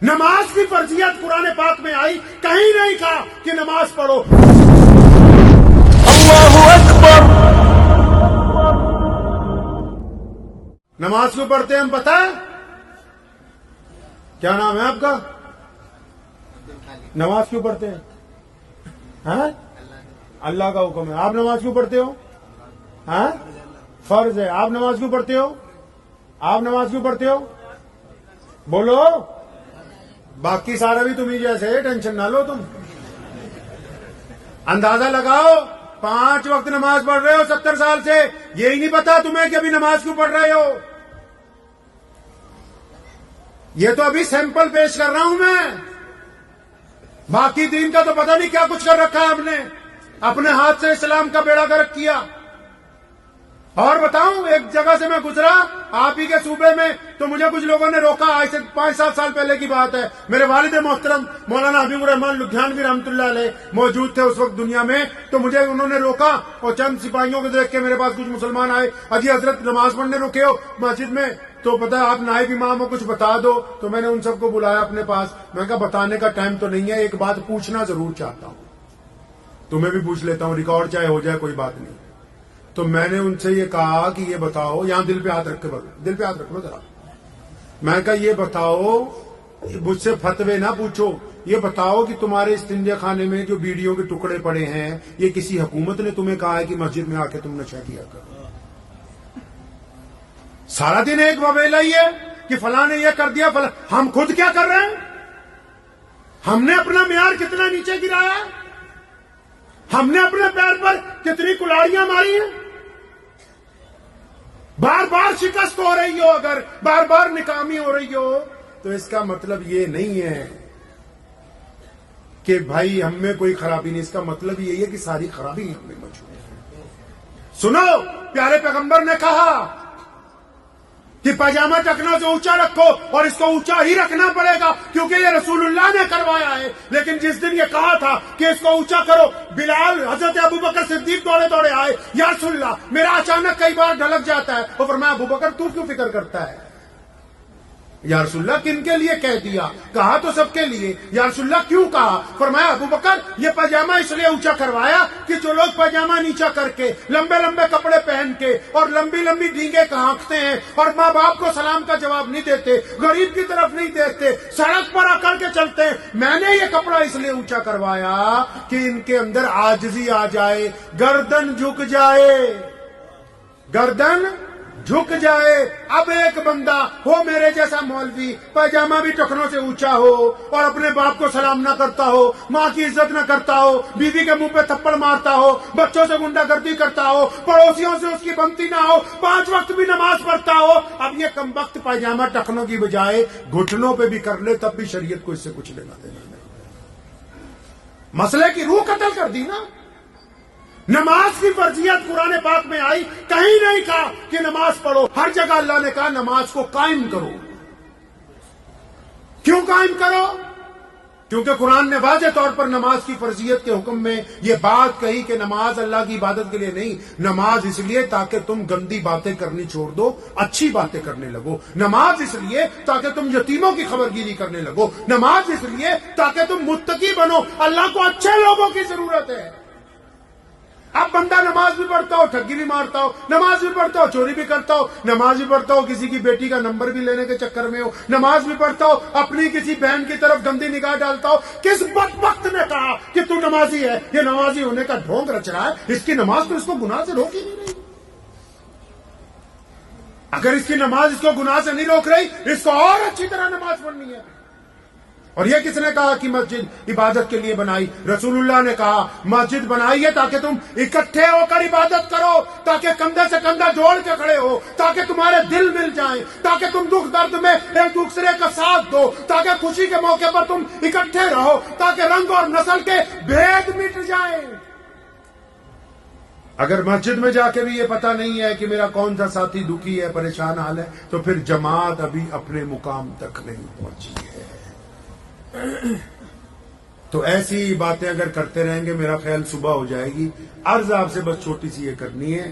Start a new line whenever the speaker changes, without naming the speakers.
نماز کی فرضیت قرآن پاک میں آئی، کہیں نہیں کہا کہ نماز پڑھو۔
اللہ اکبر۔
نماز کیوں پڑھتے ہیں ہم پتہ ہے؟ کیا نام ہے آپ کا؟ نماز کیوں پڑھتے ہیں؟ ہاں؟ اللہ کا حکم ہے۔ آپ نماز کیوں پڑھتے ہو؟ ہاں؟ فرض ہے۔ آپ نماز کیوں پڑھتے ہو؟ آپ نماز کیوں پڑھتے ہو؟ بولو۔ باقی سارا بھی تمہیں جیسے ہے، ٹینشن نہ لو تم۔ اندازہ لگاؤ، 5 وقت نماز پڑھ رہے ہو 70 سال سے، یہی نہیں پتا تمہیں کہ ابھی نماز کیوں پڑھ رہے ہو؟ یہ تو ابھی سیمپل پیش کر رہا ہوں میں، باقی دین کا تو پتہ نہیں کیا کچھ کر رکھا ہے ہم نے، اپنے ہاتھ سے اسلام کا بیڑا گرک کیا۔ اور بتاؤں، ایک جگہ سے میں گزرا آپ ہی کے صوبے میں، تو مجھے کچھ لوگوں نے روکا، آج سے 5-7 سال پہلے کی بات ہے۔ میرے والد محترم مولانا حبیب الرحمان لدھیانوی رحمۃ اللہ علیہ موجود تھے اس وقت دنیا میں، تو مجھے انہوں نے روکا اور چند سپاہیوں کو دیکھ کے میرے پاس کچھ مسلمان آئے، اجی حضرت نماز پڑھنے رکے ہو مسجد میں، تو پتہ ہے آپ نائب امام ہو، کچھ بتا دو۔ تو میں نے ان سب کو بلایا اپنے پاس، میں نے کہا بتانے کا ٹائم تو نہیں ہے، ایک بات پوچھنا ضرور چاہتا ہوں، تمہیں بھی پوچھ لیتا ہوں، ریکارڈ چاہے ہو جائے کوئی بات نہیں۔ تو میں نے ان سے یہ کہا کہ یہ بتاؤ، یہاں دل پہ ہاتھ رکھ کے بولو، دل پہ ہاتھ رکھ لو ذرا۔ میں کہا یہ بتاؤ، مجھ سے فتوے نہ پوچھو، یہ بتاؤ کہ تمہارے استنجا خانے میں جو بیڑیوں کے ٹکڑے پڑے ہیں، یہ کسی حکومت نے تمہیں کہا ہے کہ مسجد میں آ کے تم نشہ کیا کرو؟ سارا دن ایک وبیلا ہی ہے کہ فلاں نے یہ کر دیا، فلاں۔ ہم خود کیا کر رہے ہیں؟ ہم نے اپنا معیار کتنا نیچے گرایا ہے؟ ہم نے اپنے پیر پر کتنی کلاڑیاں ماری ہیں؟ بار بار شکست ہو رہی ہو، اگر بار بار ناکامی ہو رہی ہو، تو اس کا مطلب یہ نہیں ہے کہ بھائی ہم میں کوئی خرابی نہیں، اس کا مطلب یہی ہے کہ ساری خرابی ہم میں موجود ہے۔ سنو، پیارے پیغمبر نے کہا کہ پاجامہ ٹکنا سے اونچا رکھو، اور اس کو اونچا ہی رکھنا پڑے گا کیونکہ یہ رسول اللہ نے کروایا ہے۔ لیکن جس دن یہ کہا تھا کہ اس کو اونچا کرو، بلال حضرت ابوبکر صدیق دوڑے دوڑے آئے، یا رسول اللہ میرا اچانک کئی بار ڈھلک جاتا ہے۔ وہ فرمایا ابوبکر تو کیوں فکر کرتا ہے؟ یا رسول اللہ کن کے لیے کہہ دیا؟ کہا تو سب کے لیے۔ یا رسول اللہ کیوں کہا؟ فرمایا ابوبکر یہ پاجامہ اس لیے اونچا کروایا کہ جو لوگ پاجامہ نیچا کر کے، لمبے لمبے کپڑے پہن کے اور لمبی لمبی ڈینگیں کہانکتے ہیں اور ماں باپ کو سلام کا جواب نہیں دیتے، غریب کی طرف نہیں دیکھتے، سڑک پر آ کر کے چلتے ہیں، میں نے یہ کپڑا اس لیے اونچا کروایا کہ ان کے اندر عاجزی آ جائے، گردن جھک جائے، گردن جھک جائے۔ اب ایک بندہ ہو میرے جیسا مولوی، پاجامہ بھی ٹخنوں سے اونچا ہو اور اپنے باپ کو سلام نہ کرتا ہو، ماں کی عزت نہ کرتا ہو، بیوی کے منہ پہ تھپڑ مارتا ہو، بچوں سے گنڈا گردی کرتا ہو، پڑوسیوں سے اس کی بنتی نہ ہو، 5 وقت بھی نماز پڑھتا ہو، اب یہ کمبخت پاجامہ ٹخنوں کی بجائے گھٹنوں پہ بھی کر لے، تب بھی شریعت کو اس سے کچھ لینا دینا نہیں۔ مسئلے کی روح قتل کر دی نا۔ نماز کی فرضیت قرآن پاک میں آئی، کہیں نہیں کہا کہ نماز پڑھو، ہر جگہ اللہ نے کہا نماز کو قائم کرو۔ کیوں قائم کرو؟ کیونکہ قرآن نے واضح طور پر نماز کی فرضیت کے حکم میں یہ بات کہی کہ نماز اللہ کی عبادت کے لیے نہیں، نماز اس لیے تاکہ تم گندی باتیں کرنی چھوڑ دو، اچھی باتیں کرنے لگو۔ نماز اس لیے تاکہ تم یتیموں کی خبرگیری کرنے لگو۔ نماز اس لیے تاکہ تم متقی بنو، اللہ کو اچھے لوگوں کی ضرورت ہے۔ اب بندہ نماز بھی پڑھتا ہو، ٹھگی بھی مارتا ہو، نماز بھی پڑھتا ہو، چوری بھی کرتا ہو، نماز بھی پڑھتا ہو، کسی کی بیٹی کا نمبر بھی لینے کے چکر میں ہو، نماز بھی پڑھتا ہو، اپنی کسی بہن کی طرف گندی نگاہ ڈالتا ہو۔ کس بدبخت نے کہا کہ تو نمازی ہے؟ یہ نمازی ہونے کا ڈھونگ رچ رہا ہے، اس کی نماز تو اس کو گناہ سے روک ہی نہیں رہی۔ اگر اس کی نماز اس کو گناہ سے نہیں روک رہی، اس کو اور اچھی طرح نماز پڑھنی ہے۔ اور یہ کس نے کہا کہ مسجد عبادت کے لیے بنائی؟ رسول اللہ نے کہا مسجد بنائی ہے تاکہ تم اکٹھے ہو کر عبادت کرو، تاکہ کندھے سے کندھا جوڑ کے کھڑے ہو، تاکہ تمہارے دل مل جائیں، تاکہ تم دکھ درد میں ایک دوسرے کا ساتھ دو، تاکہ خوشی کے موقع پر تم اکٹھے رہو، تاکہ رنگ اور نسل کے بھید مٹ جائیں۔ اگر مسجد میں جا کے بھی یہ پتہ نہیں ہے کہ میرا کون سا ساتھی دکھی ہے، پریشان حال ہے، تو پھر جماعت ابھی اپنے مقام تک نہیں پہنچی ہے۔ تو ایسی باتیں اگر کرتے رہیں گے میرا خیال صبح ہو جائے گی۔ عرض آپ سے بس چھوٹی سی یہ کرنی ہے